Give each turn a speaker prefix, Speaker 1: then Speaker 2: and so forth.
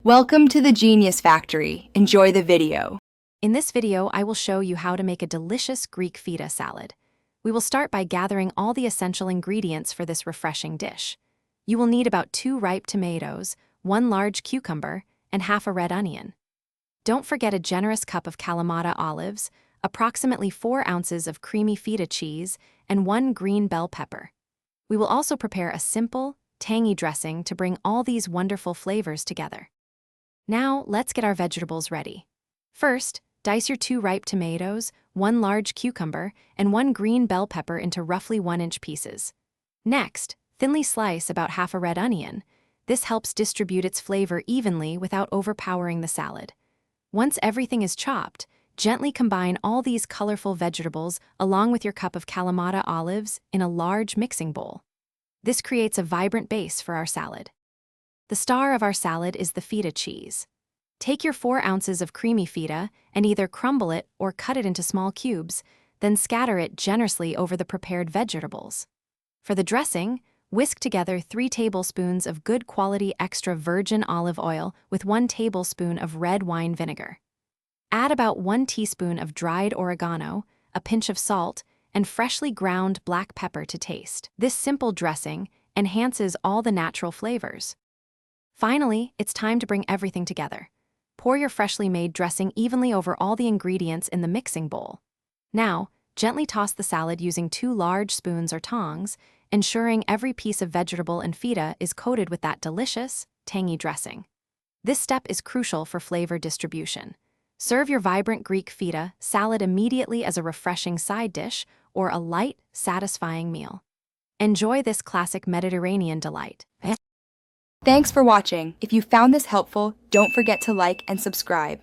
Speaker 1: Welcome to the Genius Factory. Enjoy the video.
Speaker 2: In this video, I will show you how to make a delicious Greek feta salad. We will start by gathering all the essential ingredients for this refreshing dish. You will need about 2 ripe tomatoes, 1 large cucumber, and half a red onion. Don't forget a generous cup of Kalamata olives, approximately 4 ounces of creamy feta cheese, and 1 green bell pepper. We will also prepare a simple, tangy dressing to bring all these wonderful flavors together. Now, let's get our vegetables ready. First, dice your 2 ripe tomatoes, 1 large cucumber, and 1 green bell pepper into roughly 1-inch pieces. Next, thinly slice about half a red onion. This helps distribute its flavor evenly without overpowering the salad. Once everything is chopped, gently combine all these colorful vegetables along with your cup of Kalamata olives in a large mixing bowl. This creates a vibrant base for our salad. The star of our salad is the feta cheese. Take your 4 ounces of creamy feta and either crumble it or cut it into small cubes, then scatter it generously over the prepared vegetables. For the dressing, whisk together 3 tablespoons of good quality extra virgin olive oil with 1 tablespoon of red wine vinegar. Add about 1 teaspoon of dried oregano, a pinch of salt, and freshly ground black pepper to taste. This simple dressing enhances all the natural flavors. Finally, it's time to bring everything together. Pour your freshly made dressing evenly over all the ingredients in the mixing bowl. Now, gently toss the salad using 2 large spoons or tongs, ensuring every piece of vegetable and feta is coated with that delicious, tangy dressing. This step is crucial for flavor distribution. Serve your vibrant Greek feta salad immediately as a refreshing side dish or a light, satisfying meal. Enjoy this classic Mediterranean delight.
Speaker 1: Thanks for watching. If you found this helpful, don't forget to like and subscribe.